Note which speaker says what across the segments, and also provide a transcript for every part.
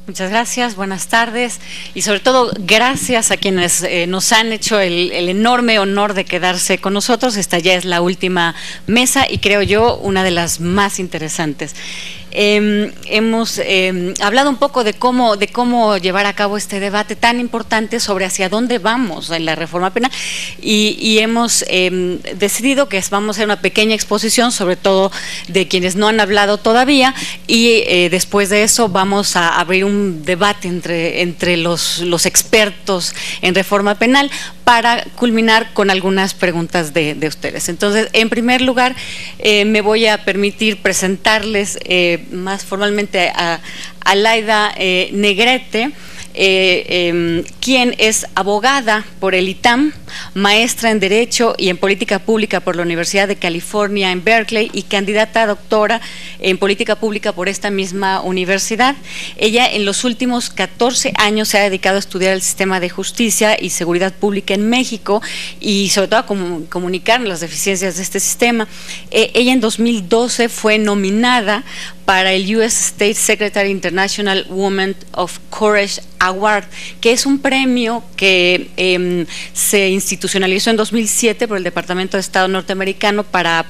Speaker 1: Muchas gracias, buenas tardes y sobre todo gracias a quienes nos han hecho el enorme honor de quedarse con nosotros. Esta ya es la última mesa y creo yo una de las más interesantes. Hemos hablado un poco de cómo llevar a cabo este debate tan importante sobre hacia dónde vamos en la reforma penal y hemos decidido que vamos a hacer una pequeña exposición, sobre todo de quienes no han hablado todavía, y después de eso vamos a abrir un debate entre los expertos en reforma penal para culminar con algunas preguntas de ustedes. Entonces, en primer lugar, me voy a permitir presentarles más formalmente a Laida Negrete, quien es abogada por el ITAM, maestra en Derecho y en Política Pública por la Universidad de California en Berkeley y candidata a doctora en Política Pública por esta misma universidad. Ella en los últimos 14 años se ha dedicado a estudiar el sistema de justicia y seguridad pública en México y sobre todo a comunicar las deficiencias de este sistema. Ella en 2012 fue nominada para el US State Secretary International Women of Courage Award, que es un premio que se institucionalizó en 2007 por el Departamento de Estado norteamericano para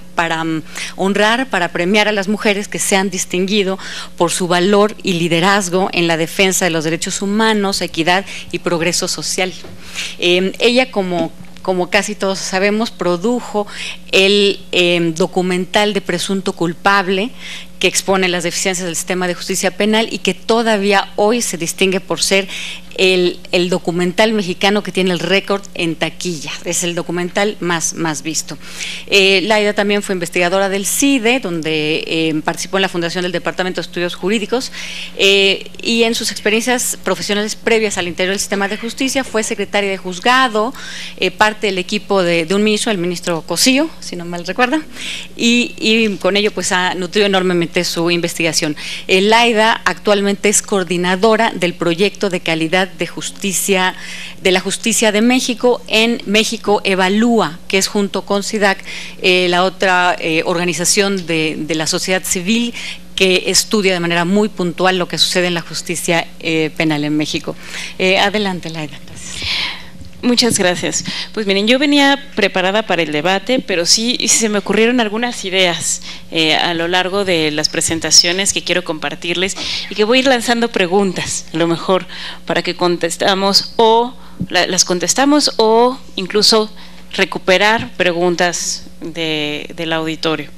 Speaker 1: honrar, para premiar a las mujeres que se han distinguido por su valor y liderazgo en la defensa de los derechos humanos, equidad y progreso social. Ella, como casi todos sabemos, produjo el documental de Presunto Culpable, que expone las deficiencias del sistema de justicia penal y que todavía hoy se distingue por ser el documental mexicano que tiene el récord en taquilla. Es el documental más visto. Laida también fue investigadora del CIDE, donde participó en la fundación del Departamento de Estudios Jurídicos y en sus experiencias profesionales previas al interior del sistema de justicia fue secretaria de juzgado, parte del equipo de un ministro, el ministro Cosío, si no mal recuerda, y con ello pues ha nutrido enormemente su investigación. Laida actualmente es coordinadora del proyecto de calidad de justicia, de la justicia de México en México Evalúa, que es junto con SIDAC la otra organización de la sociedad civil que estudia de manera muy puntual lo que sucede en la justicia penal en México. Adelante, Laida. Gracias.
Speaker 2: Muchas gracias. Pues miren, yo venía preparada para el debate, pero sí se me ocurrieron algunas ideas a lo largo de las presentaciones que quiero compartirles y que voy a ir lanzando preguntas, a lo mejor para que contestamos o las contestamos o incluso recuperar preguntas del auditorio.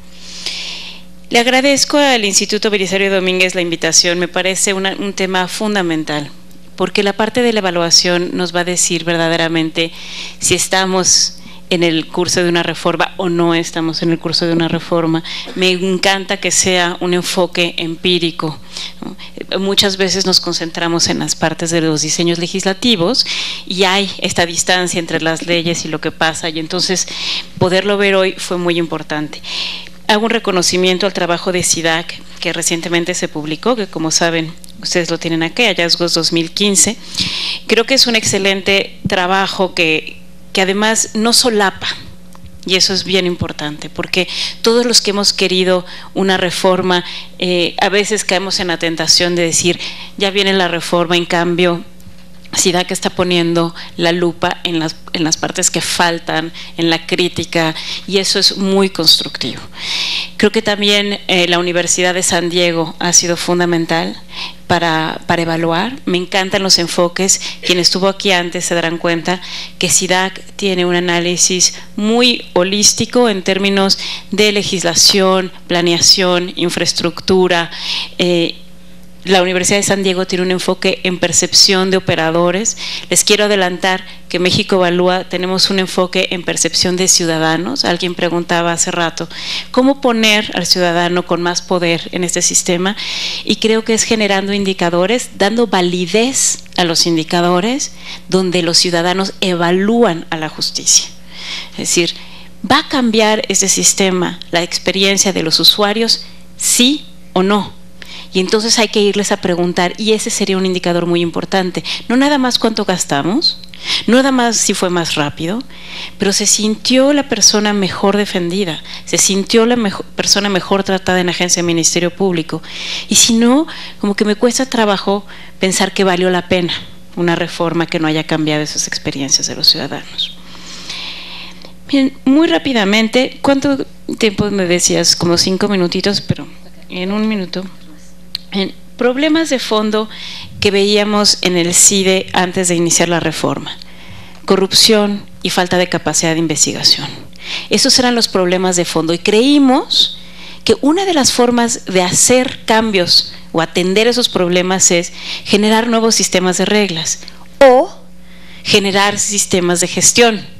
Speaker 2: Le agradezco al Instituto Belisario Domínguez la invitación, me parece un tema fundamental, porque la parte de la evaluación nos va a decir verdaderamente si estamos en el curso de una reforma o no estamos en el curso de una reforma. Me encanta que sea un enfoque empírico, ¿no? Muchas veces nos concentramos en las partes de los diseños legislativos y hay esta distancia entre las leyes y lo que pasa, y entonces poderlo ver hoy fue muy importante. Hago un reconocimiento al trabajo de SIDAC, que recientemente se publicó, que como saben, ustedes lo tienen aquí, Hallazgos 2015. Creo que es un excelente trabajo que además no solapa, y eso es bien importante, porque todos los que hemos querido una reforma, a veces caemos en la tentación de decir, ya viene la reforma, en cambio, SIDAC está poniendo la lupa en las partes que faltan, en la crítica, y eso es muy constructivo. Creo que también la Universidad de San Diego ha sido fundamental para evaluar. Me encantan los enfoques. Quien estuvo aquí antes se darán cuenta que SIDAC tiene un análisis muy holístico en términos de legislación, planeación, infraestructura. La Universidad de San Diego tiene un enfoque en percepción de operadores. Les quiero adelantar que México Evalúa tenemos un enfoque en percepción de ciudadanos. Alguien preguntaba hace rato, ¿cómo poner al ciudadano con más poder en este sistema? Y creo que es generando indicadores, dando validez a los indicadores, donde los ciudadanos evalúan a la justicia. Es decir, ¿va a cambiar este sistema la experiencia de los usuarios? ¿Sí o no? Y entonces hay que irles a preguntar, y ese sería un indicador muy importante. No nada más cuánto gastamos, no nada más si fue más rápido, pero se sintió la persona mejor defendida, se sintió la persona mejor tratada en agencia de Ministerio Público. Y si no, como que me cuesta trabajo pensar que valió la pena una reforma que no haya cambiado esas experiencias de los ciudadanos. Bien, muy rápidamente, ¿cuánto tiempo me decías? Como 5 minutitos, pero en 1 minuto. En problemas de fondo que veíamos en el CIDE antes de iniciar la reforma: corrupción y falta de capacidad de investigación. Esos eran los problemas de fondo, y creímos que una de las formas de hacer cambios o atender esos problemas es generar nuevos sistemas de reglas o generar sistemas de gestión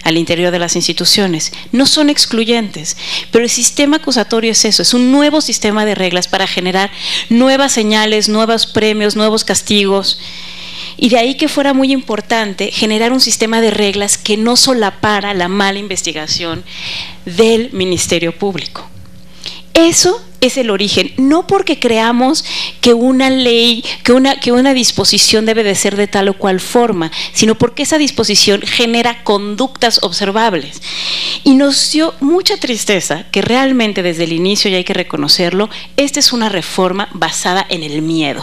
Speaker 2: al interior de las instituciones. No son excluyentes, pero el sistema acusatorio es eso, es un nuevo sistema de reglas para generar nuevas señales, nuevos premios, nuevos castigos. Y de ahí que fuera muy importante generar un sistema de reglas que no solapara la mala investigación del Ministerio Público. Eso es el origen, no porque creamos que una ley, que una disposición debe de ser de tal o cual forma, sino porque esa disposición genera conductas observables. Y nos dio mucha tristeza que realmente desde el inicio, y hay que reconocerlo, esta es una reforma basada en el miedo.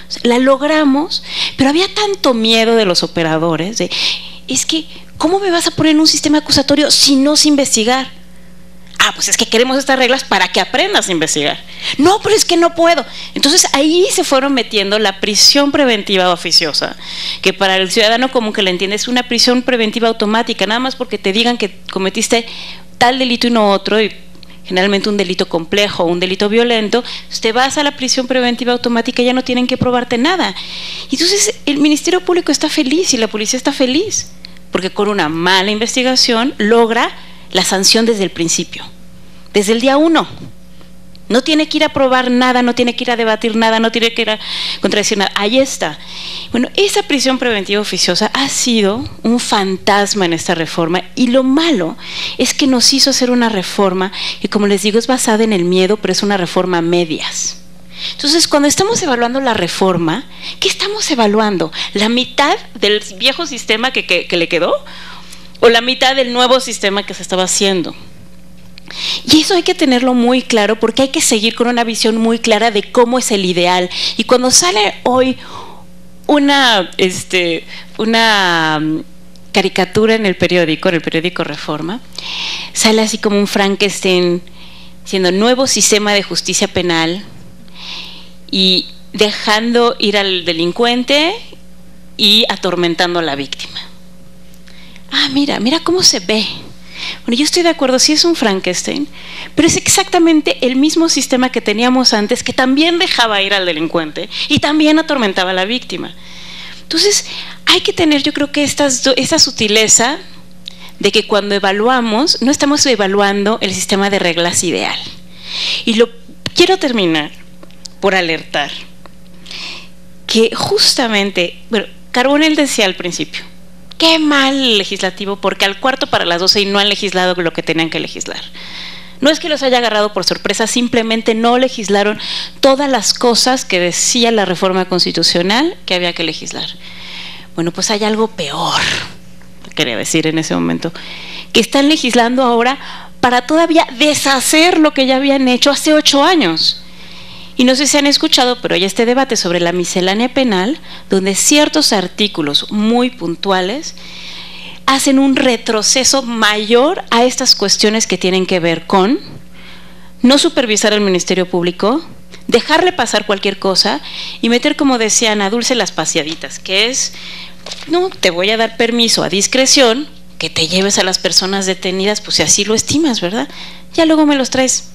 Speaker 2: O sea, la logramos, pero había tanto miedo de los operadores, es que, ¿cómo me vas a poner en un sistema acusatorio si no sé investigar? Ah, pues es que queremos estas reglas para que aprendas a investigar. No, pero es que no puedo. Entonces ahí se fueron metiendo la prisión preventiva oficiosa, que para el ciudadano común que la entiende es una prisión preventiva automática, nada más porque te digan que cometiste tal delito y no otro, y generalmente un delito complejo o un delito violento, te vas a la prisión preventiva automática y ya no tienen que probarte nada. Y entonces el Ministerio Público está feliz y la policía está feliz, porque con una mala investigación logra la sanción desde el principio, desde el día 1. No tiene que ir a probar nada, no tiene que ir a debatir nada, no tiene que ir a contradecir nada. Ahí está. Bueno, esa prisión preventiva oficiosa ha sido un fantasma en esta reforma, y lo malo es que nos hizo hacer una reforma que, como les digo, es basada en el miedo, pero es una reforma a medias. Entonces, cuando estamos evaluando la reforma, ¿qué estamos evaluando? ¿La mitad del viejo sistema que le quedó? ¿O la mitad del nuevo sistema que se estaba haciendo? Y eso hay que tenerlo muy claro, porque hay que seguir con una visión muy clara de cómo es el ideal. Y cuando sale hoy una caricatura en el periódico Reforma, sale así como un Frankenstein siendo nuevo sistema de justicia penal y dejando ir al delincuente y atormentando a la víctima. Ah, mira cómo se ve. Bueno, yo estoy de acuerdo, sí es un Frankenstein, pero es exactamente el mismo sistema que teníamos antes, que también dejaba ir al delincuente y también atormentaba a la víctima. Entonces, hay que tener, yo creo que esta sutileza de que cuando evaluamos, no estamos evaluando el sistema de reglas ideal. Y quiero terminar por alertar que justamente, bueno, Carbonell decía al principio, qué mal legislativo, porque al 11:45 y no han legislado lo que tenían que legislar. No es que los haya agarrado por sorpresa, simplemente no legislaron todas las cosas que decía la reforma constitucional que había que legislar. Bueno, pues hay algo peor, quería decir en ese momento, que están legislando ahora para todavía deshacer lo que ya habían hecho hace 8 años. Y no sé si han escuchado, pero hay este debate sobre la miscelánea penal, donde ciertos artículos muy puntuales hacen un retroceso mayor a estas cuestiones que tienen que ver con no supervisar al Ministerio Público, dejarle pasar cualquier cosa y meter, como decía Ana Dulce, las paseaditas, que es, no, te voy a dar permiso a discreción, que te lleves a las personas detenidas, pues si así lo estimas, ¿verdad? Ya luego me los traes.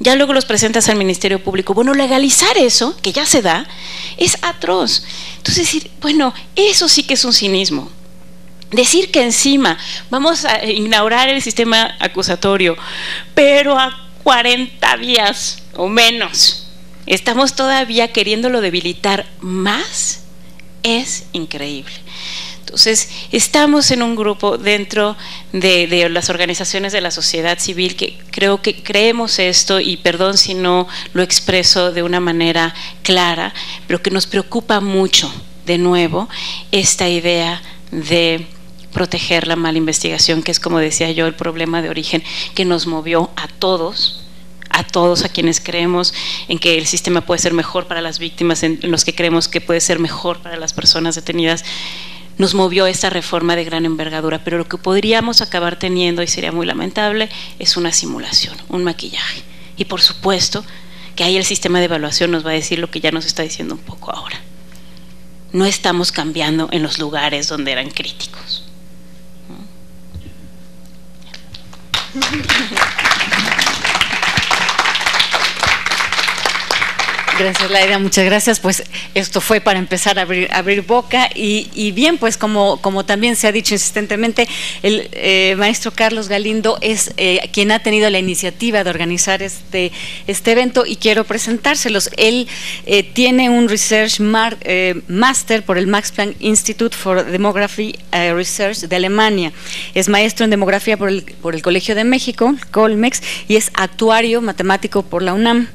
Speaker 2: Ya luego los presentas al Ministerio Público. Bueno, legalizar eso, que ya se da, es atroz. Entonces decir, bueno, eso sí que es un cinismo. Decir que encima vamos a inaugurar el sistema acusatorio, pero a 40 días o menos estamos todavía queriéndolo debilitar más, es increíble. Entonces, estamos en un grupo dentro de las organizaciones de la sociedad civil que creo que creemos esto, y perdón si no lo expreso de una manera clara, pero que nos preocupa mucho, de nuevo, esta idea de proteger la mala investigación, que es, como decía yo, el problema de origen que nos movió a todos, a quienes creemos en que el sistema puede ser mejor para las víctimas, en los que creemos que puede ser mejor para las personas detenidas. Nos movió esta reforma de gran envergadura, pero lo que podríamos acabar teniendo, y sería muy lamentable, es una simulación, un maquillaje. Y por supuesto que ahí el sistema de evaluación nos va a decir lo que ya nos está diciendo un poco ahora. No estamos cambiando en los lugares donde eran críticos.
Speaker 1: Gracias, Laida, muchas gracias. Pues esto fue para empezar a abrir boca y bien, pues como también se ha dicho insistentemente, el maestro Carlos Galindo es quien ha tenido la iniciativa de organizar este evento, y quiero presentárselos. Él tiene un Research Master por el Max Planck Institute for Demography Research de Alemania. Es maestro en demografía por el Colegio de México, Colmex, y es actuario matemático por la UNAM.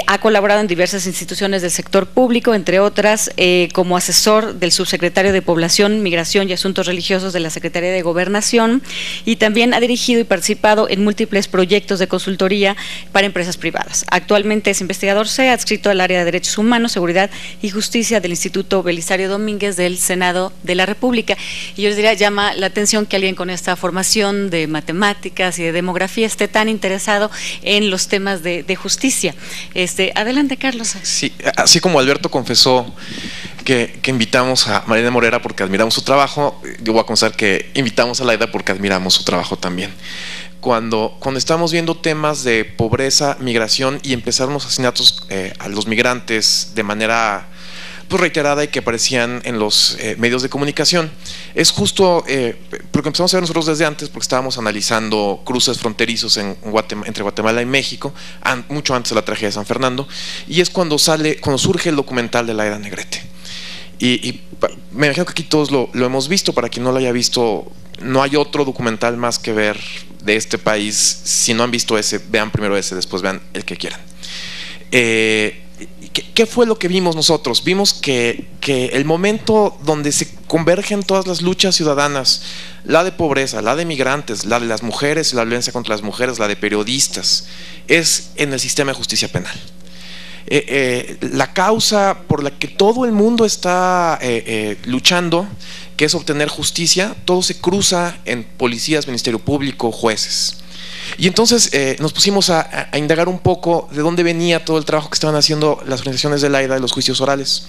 Speaker 1: Ha colaborado en diversas instituciones del sector público, entre otras como asesor del subsecretario de Población, Migración y Asuntos Religiosos de la Secretaría de Gobernación, y también ha dirigido y participado en múltiples proyectos de consultoría para empresas privadas. Actualmente es investigador adscrito al área de Derechos Humanos, Seguridad y Justicia del Instituto Belisario Domínguez del Senado de la República. Y yo les diría, llama la atención que alguien con esta formación de matemáticas y de demografía esté tan interesado en los temas de justicia. Adelante, Carlos.
Speaker 3: Sí, así como Alberto confesó que invitamos a Mariana Morera porque admiramos su trabajo, yo voy a confesar que invitamos a Laida porque admiramos su trabajo también. Cuando estamos viendo temas de pobreza, migración y empezaron los asesinatos a los migrantes de manera pues reiterada y que aparecían en los medios de comunicación, es justo porque empezamos a ver nosotros desde antes, porque estábamos analizando cruces fronterizos entre Guatemala y México, mucho antes de la tragedia de San Fernando, y es cuando surge el documental de Laida Negrete. Y me imagino que aquí todos lo hemos visto. Para quien no lo haya visto, no hay otro documental más que ver de este país. Si no han visto ese, vean primero ese, después vean el que quieran. ¿Qué fue lo que vimos nosotros? Vimos que el momento donde se convergen todas las luchas ciudadanas, la de pobreza, la de migrantes, la de las mujeres, la violencia contra las mujeres, la de periodistas, es en el sistema de justicia penal. La causa por la que todo el mundo está luchando, que es obtener justicia, todo se cruza en policías, Ministerio Público, jueces. Y entonces nos pusimos a indagar un poco de dónde venía todo el trabajo que estaban haciendo las organizaciones de Laida de los juicios orales.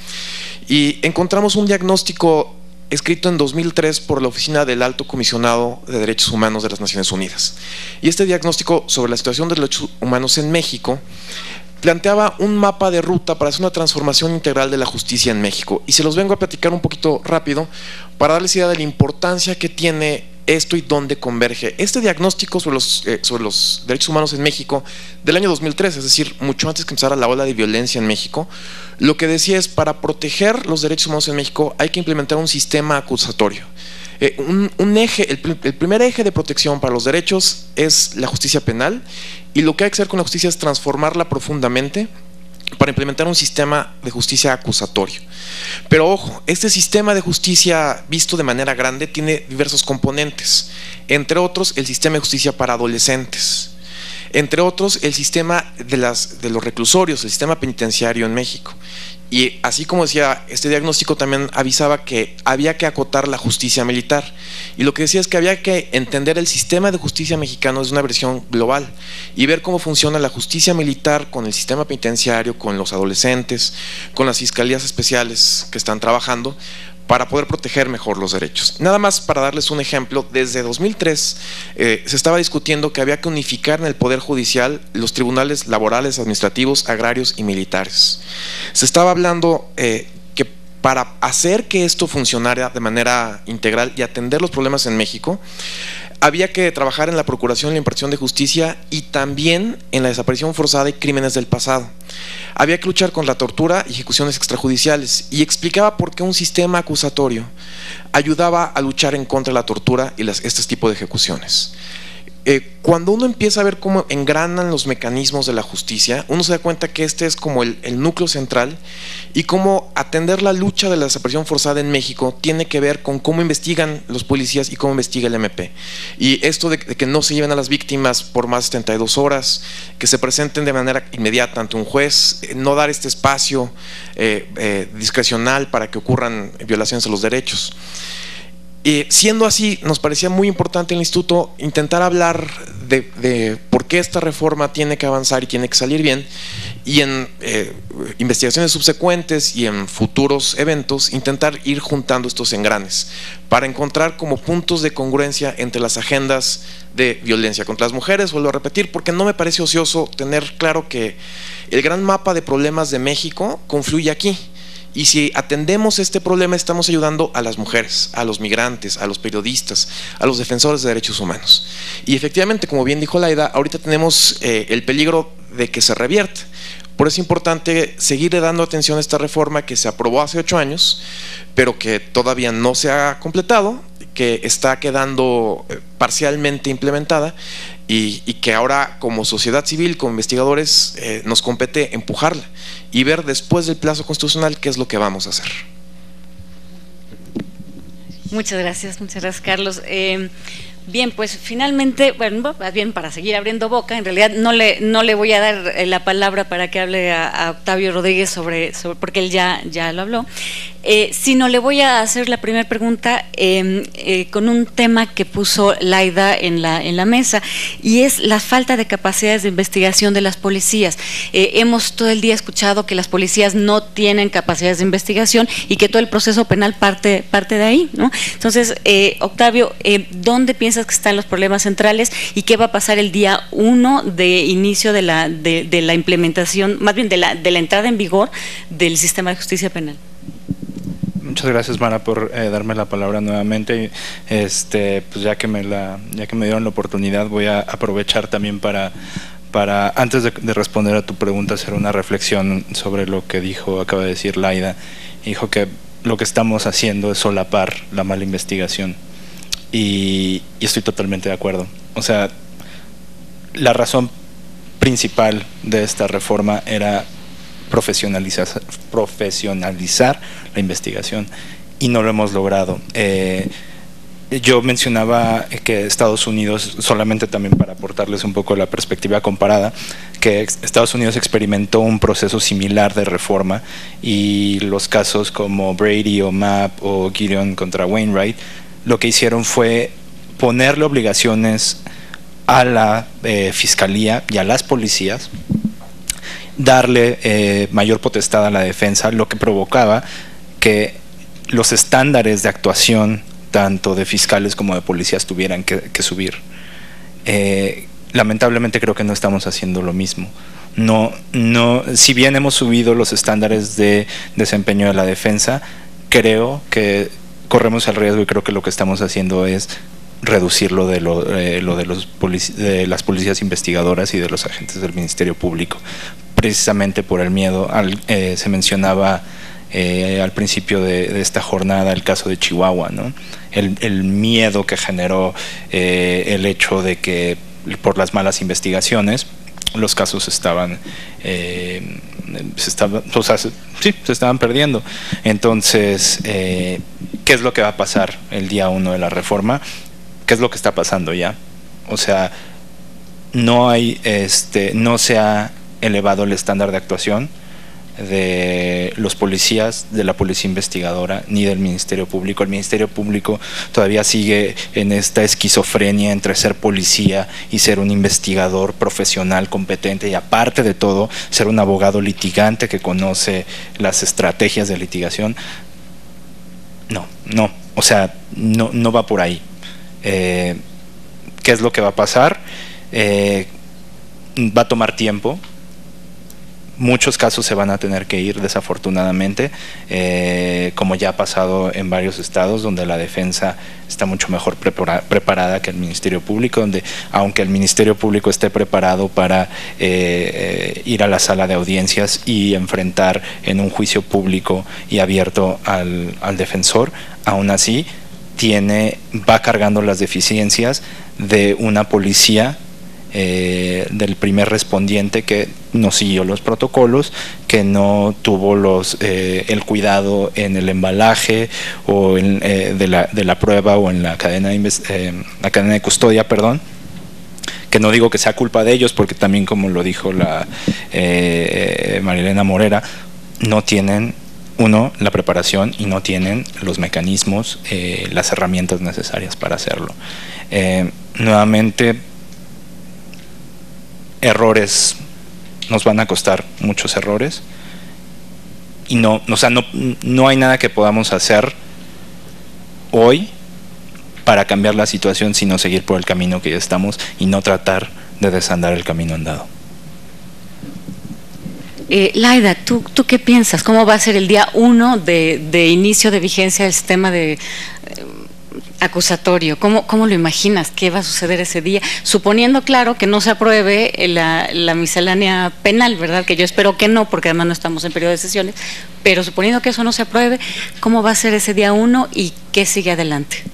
Speaker 3: Y encontramos un diagnóstico escrito en 2003 por la Oficina del Alto Comisionado de Derechos Humanos de las Naciones Unidas. Y este diagnóstico sobre la situación de los derechos humanos en México planteaba un mapa de ruta para hacer una transformación integral de la justicia en México. Y se los vengo a platicar un poquito rápido para darles idea de la importancia que tiene esto y dónde converge. Este diagnóstico sobre los derechos humanos en México del año 2003, es decir, mucho antes que empezara la ola de violencia en México, lo que decía es: para proteger los derechos humanos en México hay que implementar un sistema acusatorio. Un eje, el primer eje de protección para los derechos es la justicia penal, y lo que hay que hacer con la justicia es transformarla profundamente para implementar un sistema de justicia acusatorio. Pero ojo, este sistema de justicia visto de manera grande tiene diversos componentes, entre otros el sistema de justicia para adolescentes, entre otros el sistema de los reclusorios, el sistema penitenciario en México. Y así como decía, este diagnóstico también avisaba que había que acotar la justicia militar, y lo que decía es que había que entender el sistema de justicia mexicano desde una versión global y ver cómo funciona la justicia militar con el sistema penitenciario, con los adolescentes, con las fiscalías especiales que están trabajando para poder proteger mejor los derechos. Nada más para darles un ejemplo, desde 2003 se estaba discutiendo que había que unificar en el Poder Judicial los tribunales laborales, administrativos, agrarios y militares. Se estaba hablando que para hacer que esto funcionara de manera integral y atender los problemas en México, Había que trabajar en la procuración y la impartición de justicia y también en la desaparición forzada y crímenes del pasado. Había que luchar contra la tortura y ejecuciones extrajudiciales, y explicaba por qué un sistema acusatorio ayudaba a luchar en contra de la tortura y este tipo de ejecuciones. Cuando uno empieza a ver cómo engranan los mecanismos de la justicia, uno se da cuenta que este es como el núcleo central, y cómo atender la lucha de la desaparición forzada en México tiene que ver con cómo investigan los policías y cómo investiga el MP. Y esto de que no se lleven a las víctimas por más de 72 horas, que se presenten de manera inmediata ante un juez, no dar este espacio discrecional para que ocurran violaciones a los derechos. Siendo así, nos parecía muy importante en el instituto intentar hablar de por qué esta reforma tiene que avanzar y tiene que salir bien, y en investigaciones subsecuentes y en futuros eventos intentar ir juntando estos engranes para encontrar como puntos de congruencia entre las agendas de violencia contra las mujeres. Vuelvo a repetir, porque no me parece ocioso tener claro que el gran mapa de problemas de México confluye aquí. Y si atendemos este problema, estamos ayudando a las mujeres, a los migrantes, a los periodistas, a los defensores de derechos humanos. Y efectivamente, como bien dijo Laida, ahorita tenemos el peligro de que se revierta. Por eso es importante seguir dando atención a esta reforma que se aprobó hace 8 años, pero que todavía no se ha completado, que está quedando parcialmente implementada, y que ahora como sociedad civil, como investigadores, nos compete empujarla y ver después del plazo constitucional qué es lo que vamos a hacer.
Speaker 1: Muchas gracias Carlos. Bien, pues finalmente, bueno, más bien para seguir abriendo boca, en realidad no le voy a dar la palabra para que hable a Octavio Rodríguez sobre porque él ya lo habló, sino le voy a hacer la primera pregunta con un tema que puso Laida en la mesa, y es la falta de capacidades de investigación de las policías. Hemos todo el día escuchado que las policías no tienen capacidades de investigación y que todo el proceso penal parte de ahí, ¿no? Entonces, Octavio, ¿dónde piensas que están los problemas centrales y qué va a pasar el día 1 de inicio de la implementación, más bien de la entrada en vigor del sistema de justicia penal?
Speaker 4: Muchas gracias, Mara, por darme la palabra nuevamente. Pues ya que me dieron la oportunidad, voy a aprovechar también para antes de responder a tu pregunta, hacer una reflexión sobre lo que acaba de decir Laida. Dijo que lo que estamos haciendo es solapar la mala investigación. Y estoy totalmente de acuerdo. O sea, la razón principal de esta reforma era profesionalizar la investigación, y no lo hemos logrado. Yo mencionaba que Estados Unidos, solamente también para aportarles un poco la perspectiva comparada, que Estados Unidos experimentó un proceso similar de reforma, y los casos como Brady o Mapp o Gideon contra Wainwright, lo que hicieron fue ponerle obligaciones a la fiscalía y a las policías, darle mayor potestad a la defensa, lo que provocaba que los estándares de actuación tanto de fiscales como de policías tuvieran que subir. Lamentablemente creo que no estamos haciendo lo mismo. Si bien hemos subido los estándares de desempeño de la defensa, creo que corremos el riesgo, y creo que lo que estamos haciendo es reducir lo de las policías investigadoras y de los agentes del Ministerio Público, precisamente por el miedo. Se mencionaba al principio de esta jornada el caso de Chihuahua, ¿no? El miedo que generó el hecho de que por las malas investigaciones los casos se estaban perdiendo. Entonces, ¿qué es lo que va a pasar el día 1 de la reforma? ¿Qué es lo que está pasando ya? O sea, no se ha elevado el estándar de actuación de los policías, de la policía investigadora, ni del Ministerio Público. El Ministerio Público todavía sigue en esta esquizofrenia entre ser policía y ser un investigador profesional competente, y aparte de todo ser un abogado litigante que conoce las estrategias de litigación. O sea, no va por ahí. ¿Qué es lo que va a pasar? Va a tomar tiempo, muchos casos se van a tener que ir, desafortunadamente, como ya ha pasado en varios estados, donde la defensa está mucho mejor preparada que el Ministerio Público, donde aunque el Ministerio Público esté preparado para ir a la sala de audiencias y enfrentar en un juicio público y abierto al defensor, aún así va cargando las deficiencias de una policía, del primer respondiente que no siguió los protocolos, que no tuvo el cuidado en el embalaje o de la prueba o en la cadena de custodia, perdón, que no digo que sea culpa de ellos, porque también, como lo dijo la Marilena Morera, no tienen la preparación y no tienen los mecanismos, las herramientas necesarias para hacerlo. Nuevamente, errores, nos van a costar muchos errores, y no hay nada que podamos hacer hoy para cambiar la situación, sino seguir por el camino que ya estamos y no tratar de desandar el camino andado.
Speaker 1: Laida, ¿tú qué piensas? ¿Cómo va a ser el día 1 de inicio de vigencia del sistema de acusatorio? ¿Cómo lo imaginas? ¿Qué va a suceder ese día? Suponiendo, claro, que no se apruebe la miscelánea penal, ¿verdad? Que yo espero que no, porque además no estamos en periodo de sesiones, pero suponiendo que eso no se apruebe, ¿cómo va a ser ese día 1 y qué sigue adelante?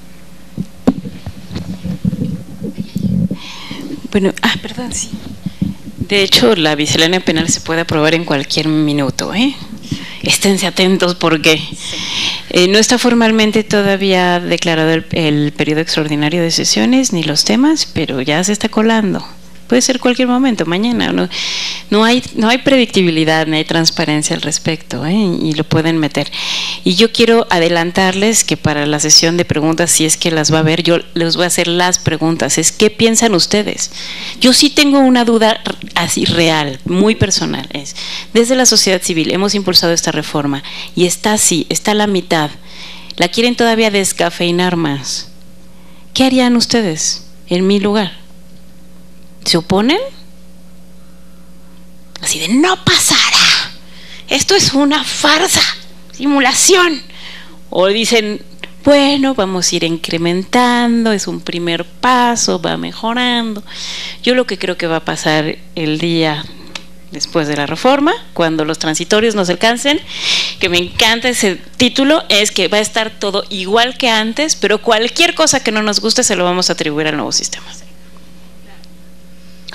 Speaker 2: Bueno, perdón, sí. De hecho, la miscelánea penal se puede aprobar en cualquier minuto, ¿eh? Esténse atentos porque no está formalmente todavía declarado el periodo extraordinario de sesiones ni los temas, pero ya se está colando. Puede ser cualquier momento, mañana. No hay predictibilidad, ni hay transparencia al respecto, y lo pueden meter. Y yo quiero adelantarles que para la sesión de preguntas, si es que las va a haber, yo les voy a hacer las preguntas. ¿Qué piensan ustedes? Yo sí tengo una duda así real, muy personal. Desde la sociedad civil hemos impulsado esta reforma y está así, está a la mitad. La quieren todavía descafeinar más. ¿Qué harían ustedes en mi lugar? ¿Se oponen? Así de no pasará, esto es una farsa, simulación. O dicen, bueno, vamos a ir incrementando, es un primer paso, va mejorando. Yo lo que creo que va a pasar el día después de la reforma, cuando los transitorios nos alcancen, que me encanta ese título, es que va a estar todo igual que antes, pero cualquier cosa que no nos guste se lo vamos a atribuir al nuevo sistema.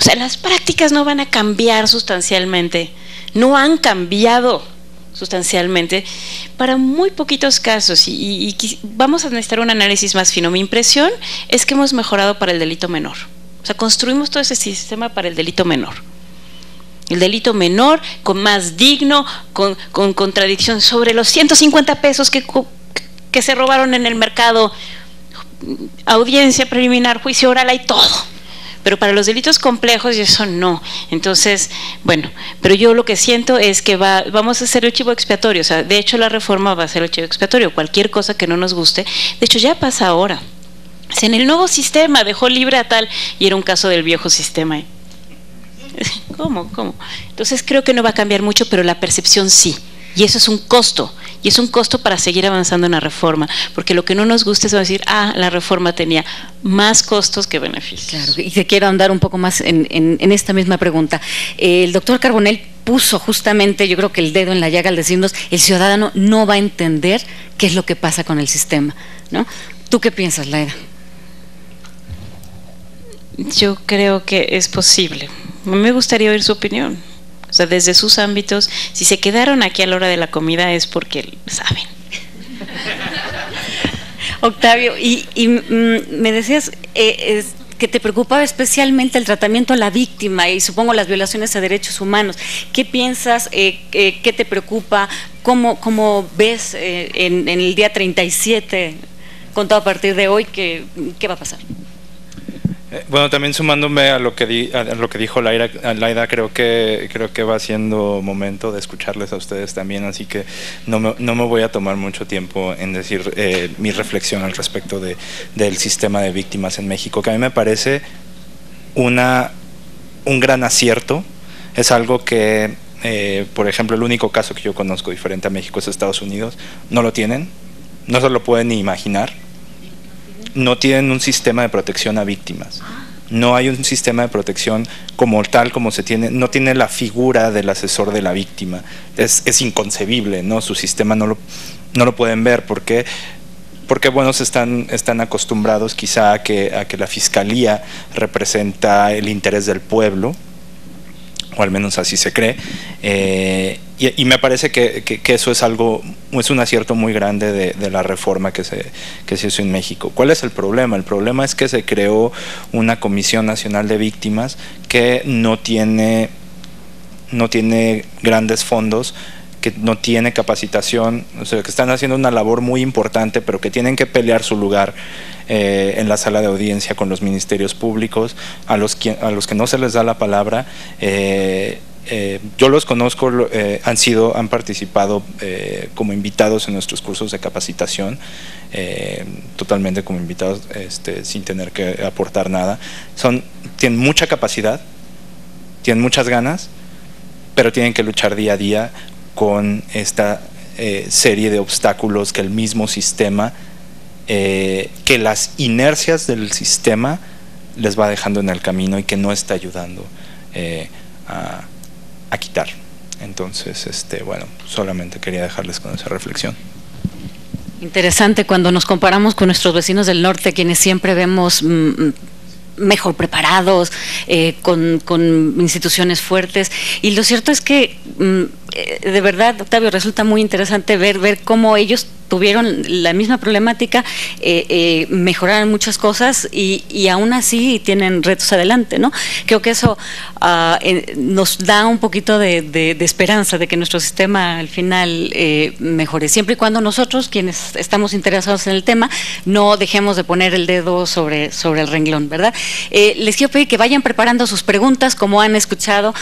Speaker 2: O sea, las prácticas no van a cambiar sustancialmente, no han cambiado sustancialmente para muy poquitos casos, y vamos a necesitar un análisis más fino. Mi impresión es que hemos mejorado para el delito menor, o sea, construimos todo ese sistema para el delito menor. El delito menor, con más digno, con contradicción sobre los 150 pesos que se robaron en el mercado, audiencia preliminar, juicio oral, hay todo. Pero para los delitos complejos y eso no. Entonces, bueno, pero yo lo que siento es que vamos a hacer el chivo expiatorio. O sea, de hecho la reforma va a ser el chivo expiatorio. Cualquier cosa que no nos guste, de hecho ya pasa ahora. O sea, en el nuevo sistema dejó libre a tal, y era un caso del viejo sistema. ¿Cómo? Entonces creo que no va a cambiar mucho, pero la percepción sí. Y eso es un costo, y es un costo para seguir avanzando en la reforma, porque lo que no nos gusta es decir, la reforma tenía más costos que beneficios.
Speaker 1: Claro, y te quiero andar un poco más en esta misma pregunta. El doctor Carbonell puso justamente, yo creo que el dedo en la llaga al decirnos, el ciudadano no va a entender qué es lo que pasa con el sistema, ¿no? ¿Tú qué piensas, Laida?
Speaker 2: Yo creo que es posible. Me gustaría oír su opinión. O sea, desde sus ámbitos, si se quedaron aquí a la hora de la comida es porque saben.
Speaker 1: Octavio, me decías que te preocupaba especialmente el tratamiento a la víctima y supongo las violaciones a derechos humanos. ¿Qué piensas? ¿Qué te preocupa? ¿Cómo ves en el día 37, contado a partir de hoy, qué va a pasar?
Speaker 4: Bueno, también sumándome a lo que dijo Laida, creo que va siendo momento de escucharles a ustedes también, así que no me voy a tomar mucho tiempo en decir mi reflexión al respecto del sistema de víctimas en México, que a mí me parece un gran acierto. Es algo que por ejemplo, el único caso que yo conozco diferente a México es Estados Unidos, no lo tienen, no se lo pueden ni imaginar, no tienen un sistema de protección a víctimas. No hay un sistema de protección como tal, como se tiene, no tiene la figura del asesor de la víctima. Es inconcebible, ¿no? Su sistema no lo pueden ver. ¿Por qué? Porque bueno, están acostumbrados quizá a que la fiscalía representa el interés del pueblo, o al menos así se cree, y me parece que eso es un acierto muy grande de la reforma que se hizo en México. ¿Cuál es el problema? El problema es que se creó una Comisión Nacional de Víctimas que no tiene grandes fondos, que no tiene capacitación, o sea, que están haciendo una labor muy importante, pero que tienen que pelear su lugar en la sala de audiencia con los ministerios públicos, a los que no se les da la palabra. Yo los conozco, han participado como invitados en nuestros cursos de capacitación, totalmente como invitados, sin tener que aportar nada. Tienen mucha capacidad, tienen muchas ganas, pero tienen que luchar día a día con esta serie de obstáculos que el mismo sistema, que las inercias del sistema les va dejando en el camino y que no está ayudando a quitar. Entonces, bueno, solamente quería dejarles con esa reflexión.
Speaker 1: Interesante cuando nos comparamos con nuestros vecinos del norte, quienes siempre vemos mejor preparados, con instituciones fuertes, y lo cierto es que de verdad, Octavio, resulta muy interesante ver cómo ellos tuvieron la misma problemática, mejoraron muchas cosas y aún así tienen retos adelante, ¿no? Creo que eso nos da un poquito de esperanza de que nuestro sistema al final mejore, siempre y cuando nosotros, quienes estamos interesados en el tema, no dejemos de poner el dedo sobre el renglón, ¿verdad? Les quiero pedir que vayan preparando sus preguntas. Como han escuchado,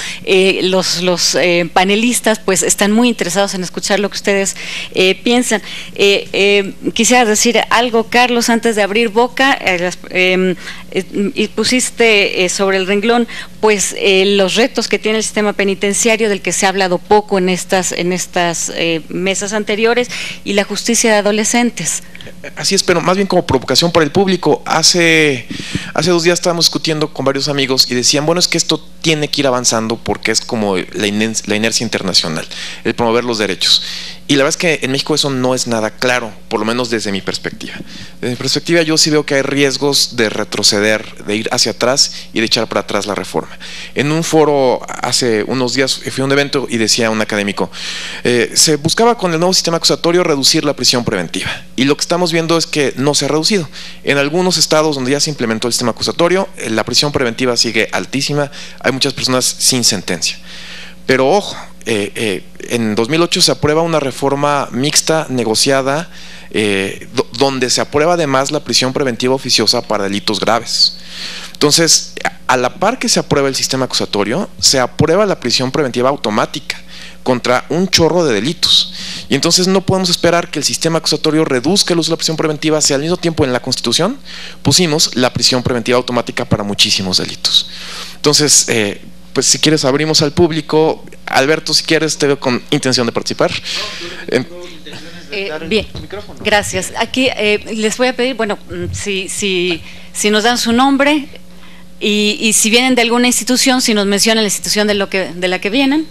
Speaker 1: los panelistas pues están muy interesados en escuchar lo que ustedes piensan. Quisiera decir algo, Carlos, antes de abrir boca, y pusiste sobre el renglón pues los retos que tiene el sistema penitenciario, del que se ha hablado poco en estas mesas anteriores, y la justicia de adolescentes.
Speaker 3: Así es, pero más bien como provocación para el público. Hace 2 días estábamos discutiendo con varios amigos y decían, bueno, es que esto tiene que ir avanzando porque es como la inercia internacional, el promover los derechos. Y la verdad es que en México eso no es nada claro, por lo menos desde mi perspectiva. Desde mi perspectiva yo sí veo que hay riesgos de retroceder, de ir hacia atrás y de echar para atrás la reforma. En un foro hace unos días fui a un evento y decía un académico, se buscaba con el nuevo sistema acusatorio reducir la prisión preventiva. Y lo que estamos viendo es que no se ha reducido. En algunos estados donde ya se implementó el sistema acusatorio, la prisión preventiva sigue altísima, hay muchas personas sin sentencia. Pero ojo, en 2008 se aprueba una reforma mixta negociada, donde se aprueba además la prisión preventiva oficiosa para delitos graves. Entonces, a la par que se aprueba el sistema acusatorio, se aprueba la prisión preventiva automática contra un chorro de delitos. Y entonces no podemos esperar que el sistema acusatorio reduzca el uso de la prisión preventiva si al mismo tiempo en la Constitución pusimos la prisión preventiva automática para muchísimos delitos. Entonces, pues si quieres abrimos al público. Alberto, si quieres, te veo con intención de participar.
Speaker 1: Bien, gracias. Aquí les voy a pedir, bueno, si nos dan su nombre y si vienen de alguna institución, si nos mencionan la institución de la que vienen.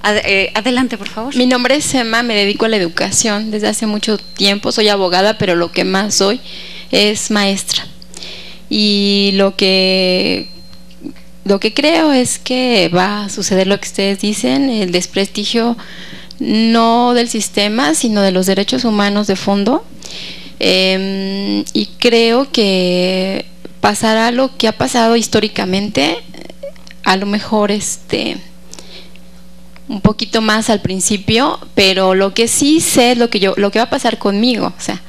Speaker 1: Adelante, por favor.
Speaker 5: Mi nombre es Emma, me dedico a la educación desde hace mucho tiempo. Soy abogada, pero lo que más soy es maestra. Y lo que creo es que va a suceder lo que ustedes dicen, el desprestigio no del sistema, sino de los derechos humanos de fondo. Y creo que pasará lo que ha pasado históricamente, a lo mejor un poquito más al principio, pero lo que sí sé es lo que va a pasar conmigo. O sea,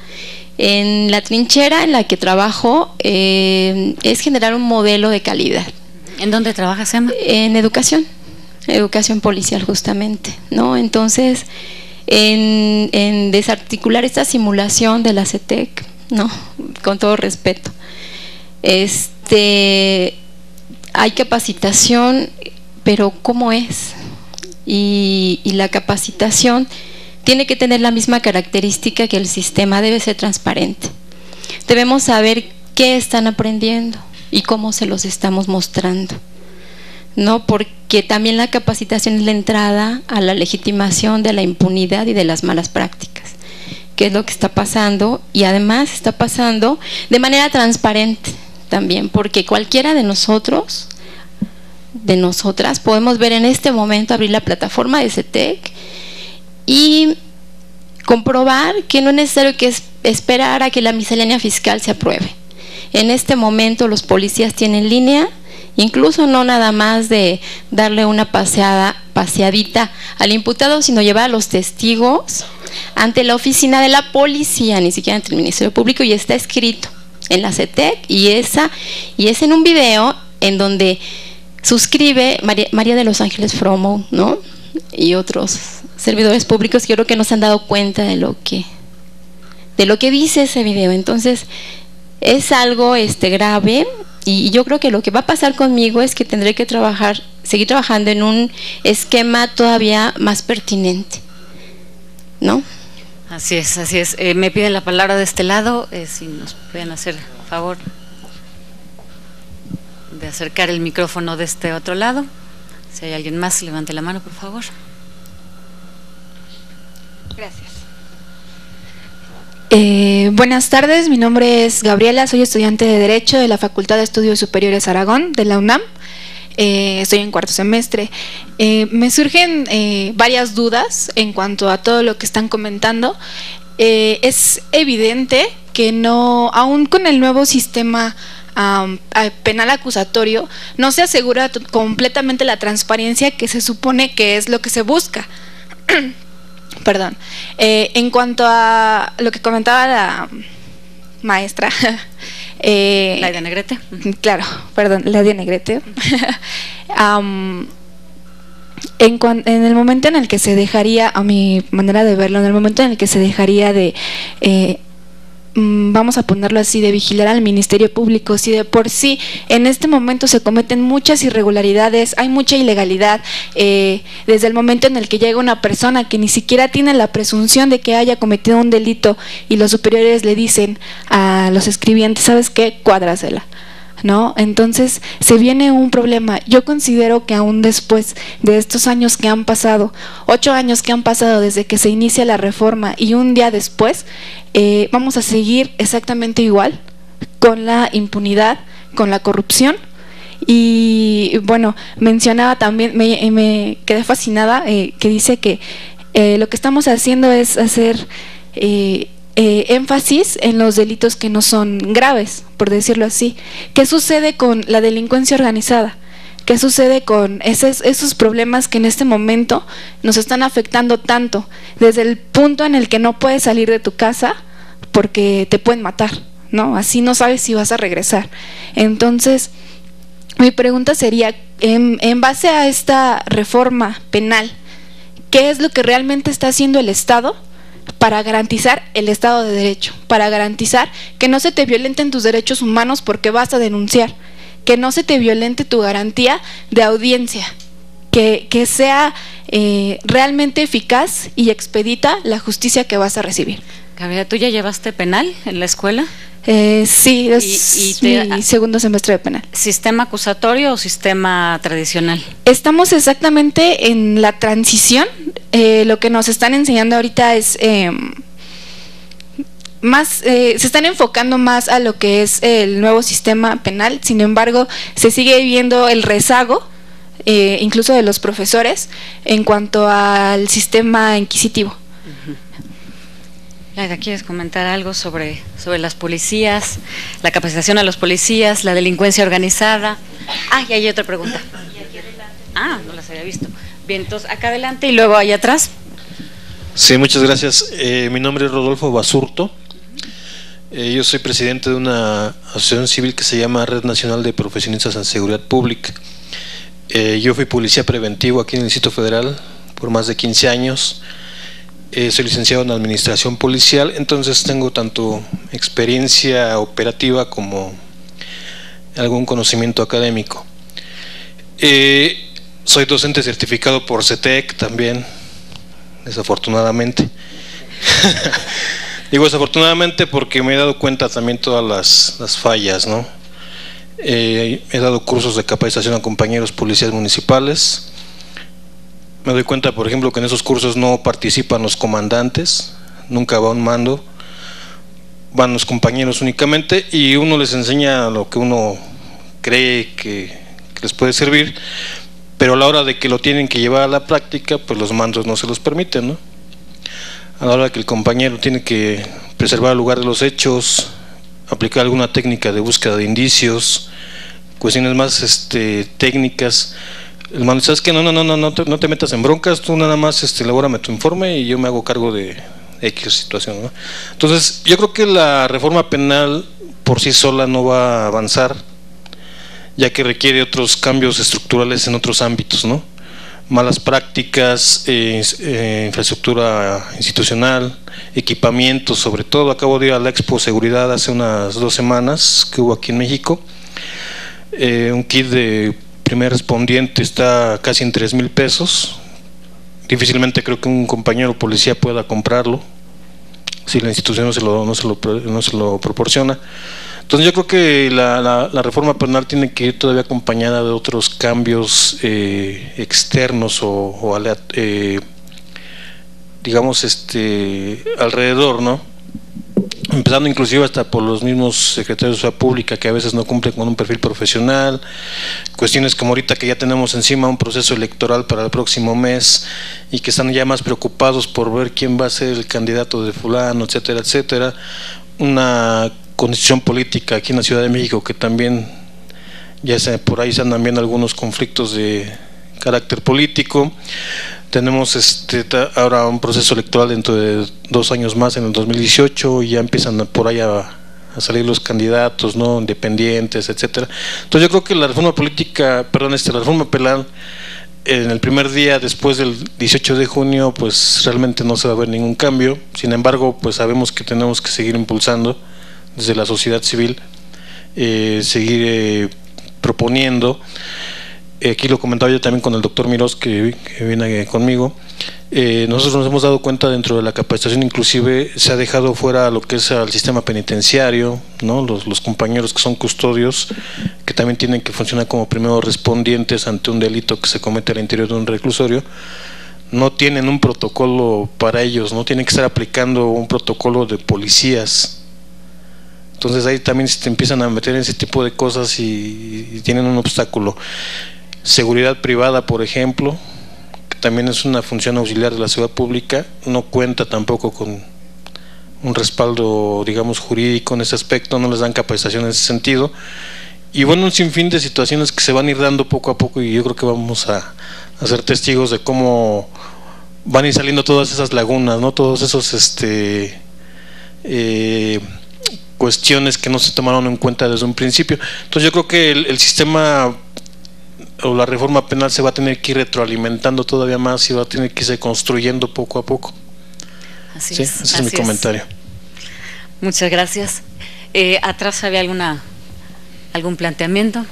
Speaker 5: en la trinchera en la que trabajo es generar un modelo de calidad.
Speaker 1: ¿En dónde trabajas, Emma?
Speaker 5: En educación policial justamente, ¿no? Entonces, en desarticular esta simulación de la CETEC, ¿no? Con todo respeto, hay capacitación, pero ¿cómo es? y la capacitación tiene que tener la misma característica que el sistema, debe ser transparente. Debemos saber qué están aprendiendo y cómo se los estamos mostrando, ¿no? Porque también la capacitación es la entrada a la legitimación de la impunidad y de las malas prácticas, que es lo que está pasando, y además está pasando de manera transparente también, porque cualquiera de nosotros, de nosotras, podemos ver en este momento, abrir la plataforma de CETEC y comprobar que no es necesario que esperar a que la miscelánea fiscal se apruebe. En este momento los policías tienen línea, incluso no nada más de darle una paseadita al imputado, sino llevar a los testigos ante la oficina de la policía, ni siquiera ante el Ministerio Público, y está escrito en la CETEC, y es en un video en donde suscribe María de los Ángeles Fromo, ¿no? Y otros servidores públicos que creo que no se han dado cuenta de lo que dice ese video. Entonces es algo grave, y yo creo que lo que va a pasar conmigo es que tendré que seguir trabajando en un esquema todavía más pertinente, ¿no?
Speaker 1: Así es, así es. Me piden la palabra de este lado, si nos pueden hacer favor de acercar el micrófono de este otro lado. Si hay alguien más, levante la mano, por favor.
Speaker 6: Gracias. Buenas tardes, mi nombre es Gabriela, soy estudiante de Derecho de la Facultad de Estudios Superiores Aragón, de la UNAM. Estoy en cuarto semestre. Me surgen varias dudas en cuanto a todo lo que están comentando. Es evidente que no, aún con el nuevo sistema penal acusatorio, no se asegura completamente la transparencia que se supone que es lo que se busca. Perdón. En cuanto a lo que comentaba la maestra,
Speaker 1: Laida Negrete.
Speaker 6: Claro, perdón, Laida Negrete. En el momento en el que se dejaría, a mi manera de verlo, en el momento en el que se dejaría de, vamos a ponerlo así, de vigilar al Ministerio Público, si de por sí en este momento se cometen muchas irregularidades, hay mucha ilegalidad, desde el momento en el que llega una persona que ni siquiera tiene la presunción de que haya cometido un delito y los superiores le dicen a los escribientes, ¿sabes qué? Cuádrasela, ¿no? Entonces se viene un problema. Yo considero que aún después de estos años que han pasado, 8 años que han pasado desde que se inicia la reforma y un día después, vamos a seguir exactamente igual, con la impunidad, con la corrupción. Y bueno, mencionaba también, me quedé fascinada, que dice que lo que estamos haciendo es hacer énfasis en los delitos que no son graves, por decirlo así. ¿Qué sucede con la delincuencia organizada? ¿Qué sucede con esos problemas que en este momento nos están afectando tanto? Desde el punto en el que no puedes salir de tu casa porque te pueden matar, ¿no? Así no sabes si vas a regresar. Entonces, mi pregunta sería, en base a esta reforma penal, ¿qué es lo que realmente está haciendo el Estado para garantizar el Estado de Derecho? Para garantizar que no se te violenten tus derechos humanos porque vas a denunciar, que no se te violente tu garantía de audiencia, que sea realmente eficaz y expedita la justicia que vas a recibir.
Speaker 1: Gabriela, ¿tú ya llevaste penal en la escuela?
Speaker 6: Sí, es mi segundo semestre de penal.
Speaker 1: ¿Sistema acusatorio o sistema tradicional?
Speaker 6: Estamos exactamente en la transición. Lo que nos están enseñando ahorita es se están enfocando más a lo que es el nuevo sistema penal. Sin embargo, se sigue viendo el rezago, incluso de los profesores, en cuanto al sistema inquisitivo.
Speaker 1: Laida, ¿quieres comentar algo sobre las policías, la capacitación a los policías, la delincuencia organizada? Y hay otra pregunta. No las había visto. Bien, entonces acá adelante y luego allá atrás.
Speaker 7: Sí, muchas gracias. Mi nombre es Rodolfo Basurto. Yo soy presidente de una asociación civil que se llama Red Nacional de Profesionistas en Seguridad Pública. Yo fui policía preventivo aquí en el Distrito Federal por más de 15 años. Soy licenciado en Administración Policial, entonces tengo tanto experiencia operativa como algún conocimiento académico. Soy docente certificado por CETEC también, desafortunadamente. Digo desafortunadamente porque me he dado cuenta también todas las fallas, ¿no? He dado cursos de capacitación a compañeros policías municipales. Me doy cuenta, por ejemplo, que en esos cursos no participan los comandantes, nunca va un mando, van los compañeros únicamente, y uno les enseña lo que uno cree que les puede servir, pero a la hora de que lo tienen que llevar a la práctica, pues los mandos no se los permiten, ¿no? A la hora que el compañero tiene que preservar el lugar de los hechos, aplicar alguna técnica de búsqueda de indicios, cuestiones más técnicas, el mando, ¿sabes qué? No te metas en broncas, tú nada más elabórame tu informe y yo me hago cargo de X situación, ¿no? Entonces, yo creo que la reforma penal por sí sola no va a avanzar, ya que requiere otros cambios estructurales en otros ámbitos, ¿no? Malas prácticas, infraestructura institucional, equipamiento, sobre todo. Acabo de ir a la Expo Seguridad hace unas 2 semanas que hubo aquí en México. Un kit de primer respondiente está casi en 3,000 pesos. Difícilmente creo que un compañero policía pueda comprarlo si la institución no se lo proporciona. Entonces yo creo que la reforma penal tiene que ir todavía acompañada de otros cambios externos o digamos alrededor, ¿no? Empezando inclusive hasta por los mismos secretarios de Seguridad Pública, que a veces no cumplen con un perfil profesional, cuestiones como ahorita que ya tenemos encima un proceso electoral para el próximo mes y que están ya más preocupados por ver quién va a ser el candidato de fulano, etcétera, etcétera. Una condición política aquí en la Ciudad de México que también por ahí se andan viendo algunos conflictos de carácter político. Tenemos ahora un proceso electoral dentro de 2 años más, en el 2018, y ya empiezan por ahí a salir los candidatos, ¿no? Independientes, etcétera. Entonces yo creo que la reforma penal en el primer día después del 18 de junio pues realmente no se va a ver ningún cambio. Sin embargo, pues sabemos que tenemos que seguir impulsando desde la sociedad civil, seguir proponiendo. Aquí lo comentaba yo también con el doctor Mirós, que viene conmigo. Nosotros nos hemos dado cuenta dentro de la capacitación, inclusive se ha dejado fuera lo que es al sistema penitenciario, ¿no? Los compañeros que son custodios, que también tienen que funcionar como primeros respondientes ante un delito que se comete al interior de un reclusorio, no tienen un protocolo para ellos, no tienen que estar aplicando un protocolo de policías. Entonces ahí también se empiezan a meter en ese tipo de cosas y tienen un obstáculo. Seguridad privada, por ejemplo, que también es una función auxiliar de la seguridad pública, no cuenta tampoco con un respaldo, digamos, jurídico en ese aspecto, no les dan capacitación en ese sentido. Y bueno, un sinfín de situaciones que se van a ir dando poco a poco, y yo creo que vamos a ser testigos de cómo van a ir saliendo todas esas lagunas, ¿no? Todos esos cuestiones que no se tomaron en cuenta desde un principio. Entonces yo creo que el sistema o la reforma penal se va a tener que ir retroalimentando todavía más y va a tener que irse construyendo poco a poco.
Speaker 1: Así
Speaker 7: sí,
Speaker 1: es.
Speaker 7: Ese es mi comentario.
Speaker 1: Muchas gracias. ¿Atrás había algún planteamiento?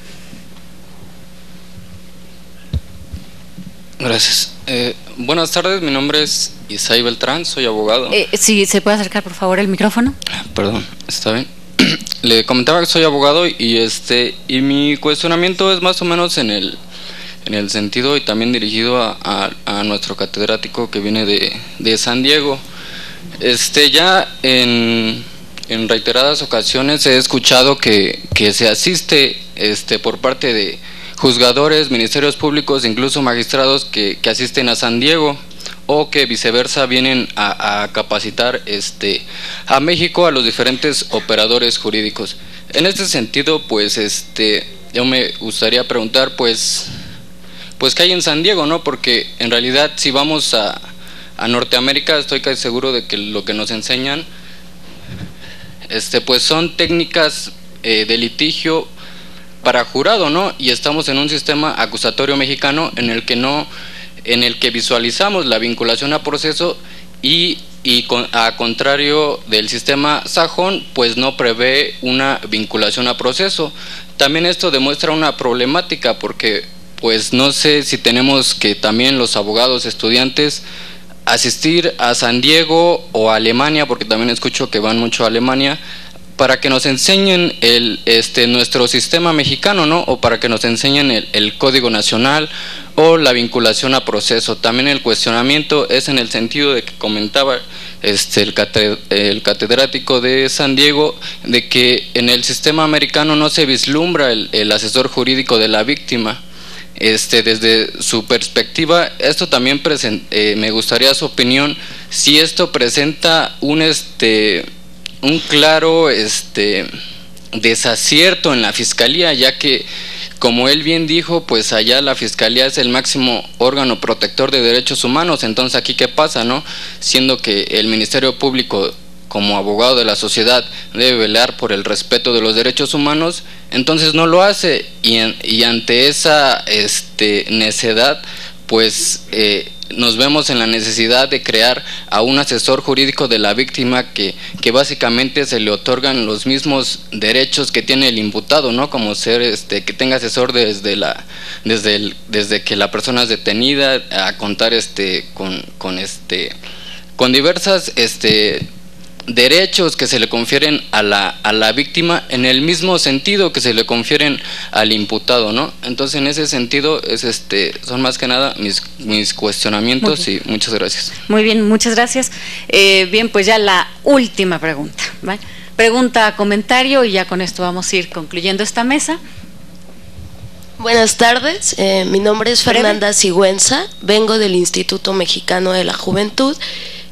Speaker 8: Gracias. Buenas tardes, mi nombre es Isaí Beltrán, soy abogado.
Speaker 1: Sí, ¿se puede acercar por favor el micrófono?
Speaker 8: Perdón, está bien. Le comentaba que soy abogado y mi cuestionamiento es más o menos en el sentido y también dirigido a nuestro catedrático que viene de San Diego. Ya en reiteradas ocasiones he escuchado que se asiste por parte de juzgadores, ministerios públicos, incluso magistrados que asisten a San Diego, o que viceversa vienen a capacitar a México a los diferentes operadores jurídicos. En este sentido, pues yo me gustaría preguntar pues qué hay en San Diego, ¿no? Porque en realidad si vamos a Norteamérica, estoy casi seguro de que lo que nos enseñan pues son técnicas de litigio para jurado, ¿no? Y estamos en un sistema acusatorio mexicano en el que visualizamos la vinculación a proceso y a contrario del sistema sajón, pues no prevé una vinculación a proceso. También esto demuestra una problemática porque pues no sé si tenemos que también los abogados estudiantes asistir a San Diego o a Alemania, porque también escucho que van mucho a Alemania, para que nos enseñen nuestro sistema mexicano, ¿no? O para que nos enseñen el Código Nacional o la vinculación a proceso. También el cuestionamiento es en el sentido de que comentaba el catedrático de San Diego, de que en el sistema americano no se vislumbra el asesor jurídico de la víctima. Desde su perspectiva, esto también me gustaría su opinión, si esto presenta un claro desacierto en la fiscalía, ya que, como él bien dijo, pues allá la fiscalía es el máximo órgano protector de derechos humanos. Entonces, aquí ¿qué pasa, no? Siendo que el Ministerio Público, como abogado de la sociedad, debe velar por el respeto de los derechos humanos, entonces no lo hace, y ante esa necedad, pues nos vemos en la necesidad de crear a un asesor jurídico de la víctima que básicamente se le otorgan los mismos derechos que tiene el imputado, ¿no? Como ser que tenga asesor desde que la persona es detenida, a contar con diversas derechos que se le confieren a la víctima en el mismo sentido que se le confieren al imputado, ¿no? Entonces, en ese sentido son más que nada mis cuestionamientos, y muchas gracias.
Speaker 1: Muy bien, muchas gracias. Bien, pues ya la última pregunta, ¿vale? Pregunta, comentario, y ya con esto vamos a ir concluyendo esta mesa.
Speaker 9: Buenas tardes, mi nombre es Fernanda Sigüenza, vengo del Instituto Mexicano de la Juventud.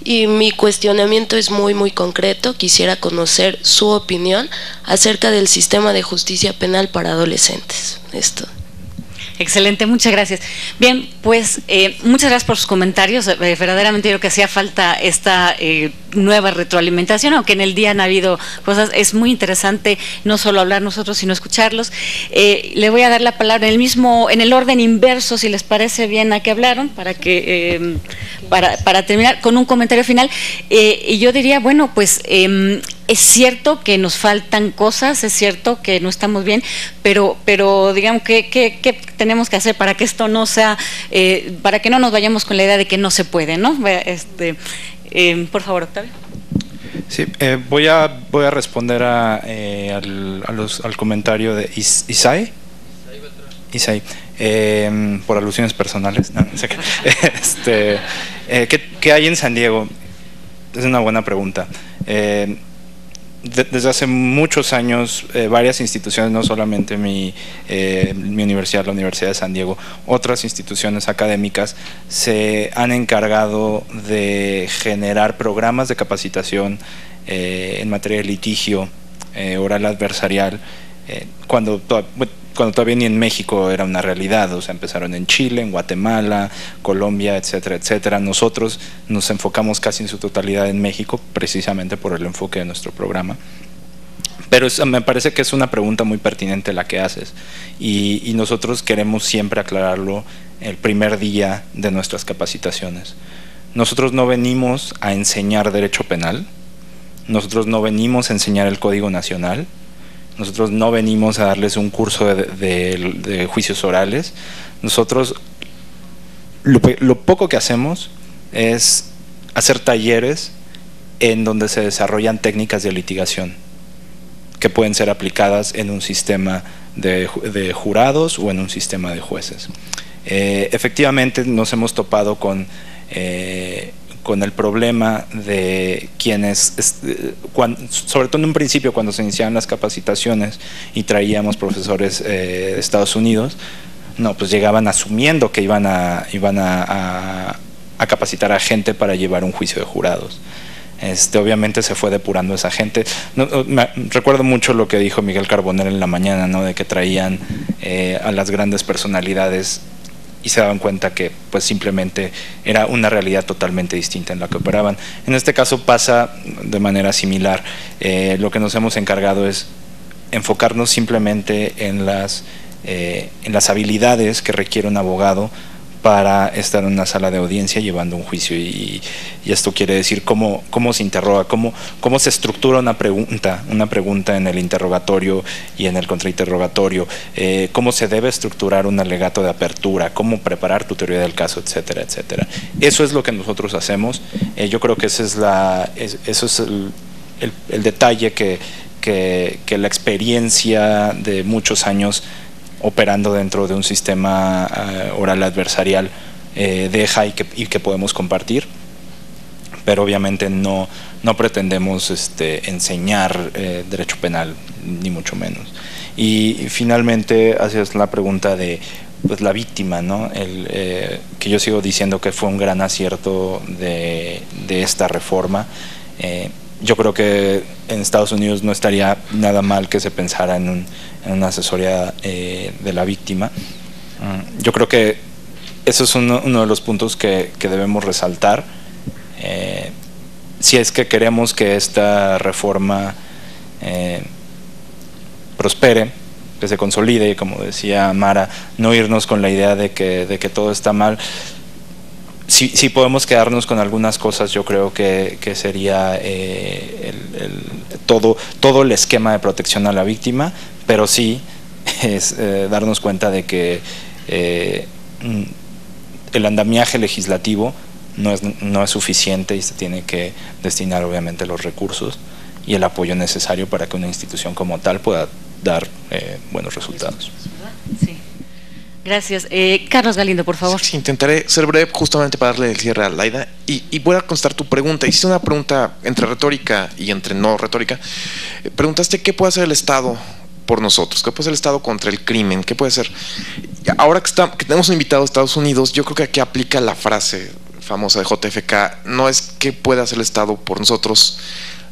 Speaker 9: Y mi cuestionamiento es muy concreto. Quisiera conocer su opinión acerca del sistema de justicia penal para adolescentes. Esto.
Speaker 1: Excelente, muchas gracias. Bien, pues muchas gracias por sus comentarios. Verdaderamente creo que hacía falta esta nueva retroalimentación, aunque en el día han habido cosas. Es muy interesante no solo hablar nosotros, sino escucharlos. Le voy a dar la palabra en el orden inverso, si les parece bien, a que hablaron, para terminar con un comentario final. Y yo diría, bueno, pues es cierto que nos faltan cosas, es cierto que no estamos bien, pero digamos, ¿qué tenemos que hacer para que esto no sea, para que no nos vayamos con la idea de que no se puede, ¿no? Por favor, Octavio.
Speaker 4: Sí, voy a responder al comentario de Isai, por alusiones personales. No sé ¿qué hay en San Diego? Es una buena pregunta. Desde hace muchos años, varias instituciones, no solamente mi universidad, la Universidad de San Diego, otras instituciones académicas se han encargado de generar programas de capacitación en materia de litigio oral adversarial, cuando todavía ni en México era una realidad. O sea, empezaron en Chile, en Guatemala, Colombia, etcétera, etcétera. Nosotros nos enfocamos casi en su totalidad en México, precisamente por el enfoque de nuestro programa. Pero me parece que es una pregunta muy pertinente la que haces, y nosotros queremos siempre aclararlo el primer día de nuestras capacitaciones. Nosotros no venimos a enseñar derecho penal, nosotros no venimos a enseñar el Código Nacional, nosotros no venimos a darles un curso de juicios orales. Nosotros lo poco que hacemos es hacer talleres en donde se desarrollan técnicas de litigación que pueden ser aplicadas en un sistema de jurados o en un sistema de jueces. Efectivamente nos hemos topado con el problema de quienes, sobre todo en un principio cuando se iniciaban las capacitaciones y traíamos profesores de Estados Unidos, pues llegaban asumiendo que iban a capacitar a gente para llevar un juicio de jurados. Obviamente se fue depurando esa gente. Recuerdo mucho lo que dijo Miguel Carbonell en la mañana, ¿no? De que traían a las grandes personalidades y se daban cuenta que pues simplemente era una realidad totalmente distinta en la que operaban. En este caso pasa de manera similar. Lo que nos hemos encargado es enfocarnos simplemente en las habilidades que requiere un abogado para estar en una sala de audiencia llevando un juicio, y esto quiere decir cómo se interroga, cómo se estructura una pregunta en el interrogatorio y en el contrainterrogatorio, cómo se debe estructurar un alegato de apertura, cómo preparar tu teoría del caso, etcétera, etcétera. Eso es lo que nosotros hacemos. Yo creo que eso es el detalle que la experiencia de muchos años operando dentro de un sistema oral adversarial deja y que podemos compartir, pero obviamente no pretendemos enseñar derecho penal, ni mucho menos. Y finalmente haces la pregunta de pues la víctima, ¿no? Que yo sigo diciendo que fue un gran acierto de esta reforma. Yo creo que en Estados Unidos no estaría nada mal que se pensara en una asesoría de la víctima. Yo creo que eso es uno de los puntos que debemos resaltar. Si es que queremos que esta reforma prospere, que se consolide, como decía Mara, no irnos con la idea de que todo está mal. Sí podemos quedarnos con algunas cosas. Yo creo que sería todo el esquema de protección a la víctima, pero sí es darnos cuenta de que el andamiaje legislativo no es suficiente, y se tiene que destinar obviamente los recursos y el apoyo necesario para que una institución como tal pueda dar buenos resultados.
Speaker 1: Sí. Gracias. Carlos Galindo, por favor.
Speaker 3: Sí, intentaré ser breve justamente para darle el cierre a Laida y voy a contestar tu pregunta. Hiciste una pregunta entre retórica y entre no retórica. Preguntaste qué puede hacer el Estado por nosotros, qué puede hacer el Estado contra el crimen, qué puede hacer. Ahora que tenemos un invitado de Estados Unidos, yo creo que aquí aplica la frase famosa de JFK, no es qué puede hacer el Estado por nosotros.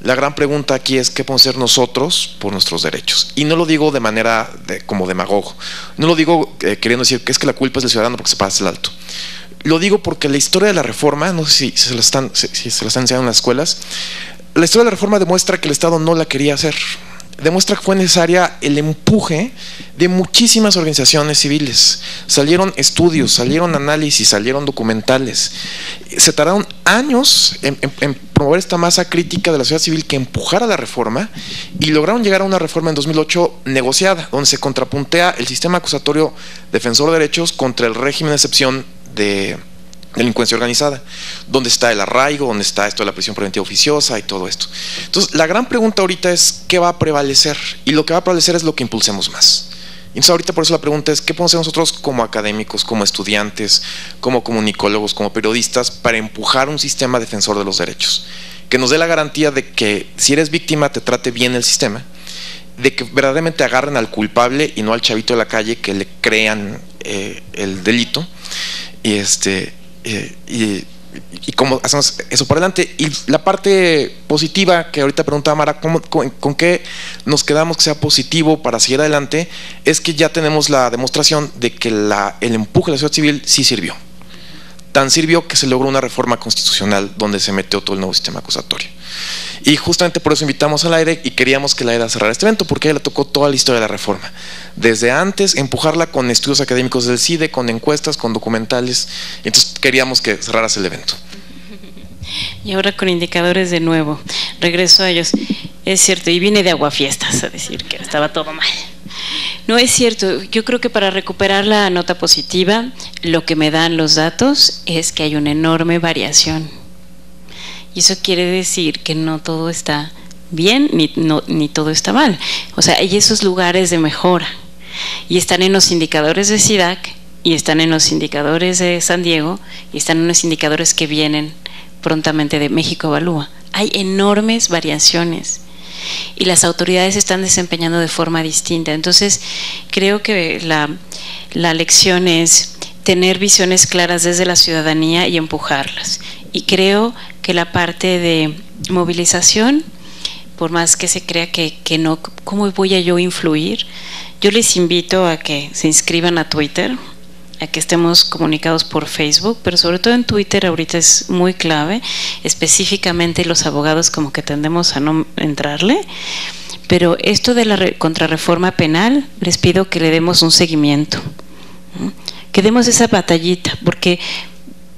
Speaker 3: La gran pregunta aquí es qué podemos hacer nosotros por nuestros derechos. Y no lo digo de manera como demagogo. No lo digo queriendo decir que es que la culpa es del ciudadano porque se pasa el alto. Lo digo porque la historia de la reforma, no sé si se la están enseñando en las escuelas, la historia de la reforma demuestra que el Estado no la quería hacer. Demuestra que fue necesaria el empuje de muchísimas organizaciones civiles. Salieron estudios, salieron análisis, salieron documentales. Se tardaron años en promover esta masa crítica de la sociedad civil que empujara la reforma, y lograron llegar a una reforma en 2008 negociada, donde se contrapuntea el sistema acusatorio defensor de derechos contra el régimen de excepción de delincuencia organizada, donde está el arraigo, donde está esto de la prisión preventiva oficiosa y todo esto. Entonces, la gran pregunta ahorita es ¿qué va a prevalecer? Y lo que va a prevalecer es lo que impulsemos más. Entonces, ahorita por eso la pregunta es ¿qué podemos hacer nosotros como académicos, como estudiantes, como comunicólogos, como periodistas para empujar un sistema defensor de los derechos? Que nos dé la garantía de que si eres víctima te trate bien el sistema, de que verdaderamente agarren al culpable y no al chavito de la calle que le crean el delito, y cómo hacemos eso para adelante. Y la parte positiva que ahorita preguntaba Mara, ¿con qué nos quedamos que sea positivo para seguir adelante? Es que ya tenemos la demostración de que el empuje de la sociedad civil sí sirvió. Tan sirvió que se logró una reforma constitucional donde se metió todo el nuevo sistema acusatorio. Y justamente por eso invitamos a Laida y queríamos que Laida cerrara este evento, porque a ella le tocó toda la historia de la reforma. Desde antes, empujarla con estudios académicos del CIDE, con encuestas, con documentales. Entonces queríamos que cerraras el evento.
Speaker 2: Y ahora con indicadores de nuevo. Regreso a ellos. Es cierto, y vine de Aguafiestas a decir que estaba todo mal. No es cierto. Yo creo que para recuperar la nota positiva, lo que me dan los datos es que hay una enorme variación. Y eso quiere decir que no todo está bien ni todo está mal. O sea, hay esos lugares de mejora. Y están en los indicadores de CIDAC, y están en los indicadores de San Diego, y están en los indicadores que vienen prontamente de México Evalúa. Hay enormes variaciones. Y las autoridades se están desempeñando de forma distinta. Entonces, creo que la lección es tener visiones claras desde la ciudadanía y empujarlas. Y creo que la parte de movilización, por más que se crea que no, ¿cómo voy a yo influir? Yo les invito a que se inscriban a Twitter, a que estemos comunicados por Facebook, pero sobre todo en Twitter ahorita es muy clave, específicamente los abogados como que tendemos a no entrarle, pero esto de la contrarreforma penal les pido que le demos un seguimiento, que demos esa batallita, porque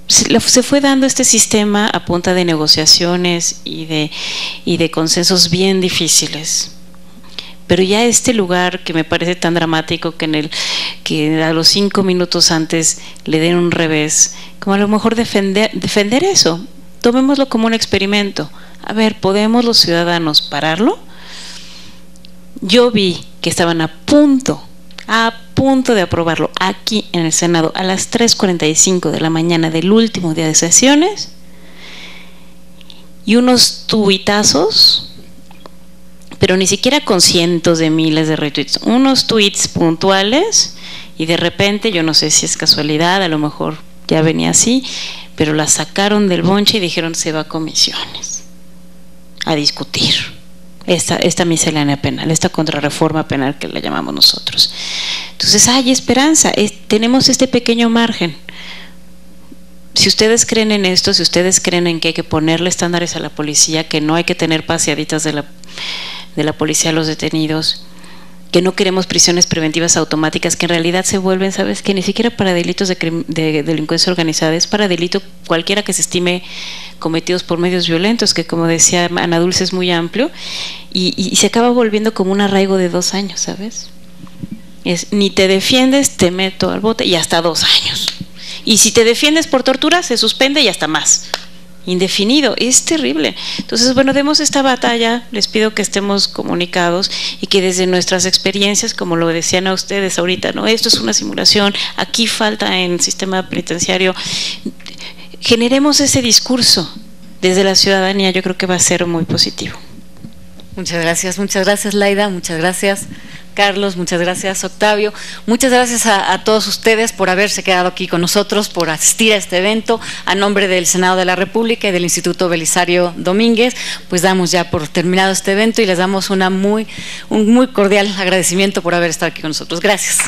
Speaker 2: se fue dando este sistema a punta de negociaciones y de consensos bien difíciles. Pero ya este lugar que me parece tan dramático, que a los 5 minutos antes le den un revés, como a lo mejor defender eso, tomémoslo como un experimento. A ver, ¿podemos los ciudadanos pararlo? Yo vi que estaban a punto de aprobarlo aquí en el Senado a las 3:45 de la mañana del último día de sesiones, y unos tuitazos, pero ni siquiera con cientos de miles de retweets, unos tweets puntuales, y de repente, yo no sé si es casualidad, a lo mejor ya venía así, pero la sacaron del bonche y dijeron se va a comisiones a discutir esta miscelánea penal, esta contrarreforma penal que la llamamos nosotros. Entonces hay esperanza, tenemos este pequeño margen. Si ustedes creen en esto, si ustedes creen en que hay que ponerle estándares a la policía, que no hay que tener paseaditas de la policía a los detenidos, que no queremos prisiones preventivas automáticas, que en realidad se vuelven, ¿sabes?, que ni siquiera para delitos de delincuencia organizada, es para delito cualquiera que se estime cometidos por medios violentos, que como decía Ana Dulce es muy amplio, y se acaba volviendo como un arraigo de 2 años, ¿sabes? Ni te defiendes, te meto al bote, y hasta 2 años. Y si te defiendes por tortura, se suspende y hasta más. Indefinido, es terrible. Entonces, bueno, demos esta batalla, les pido que estemos comunicados y que desde nuestras experiencias, como lo decían a ustedes ahorita, ¿no? Esto es una simulación, aquí falta en el sistema penitenciario, generemos ese discurso desde la ciudadanía, yo creo que va a ser muy positivo.
Speaker 1: Muchas gracias Laida, muchas gracias Carlos, muchas gracias Octavio, muchas gracias a todos ustedes por haberse quedado aquí con nosotros, por asistir a este evento. A nombre del Senado de la República y del Instituto Belisario Domínguez, pues damos ya por terminado este evento y les damos un muy cordial agradecimiento por haber estado aquí con nosotros. Gracias.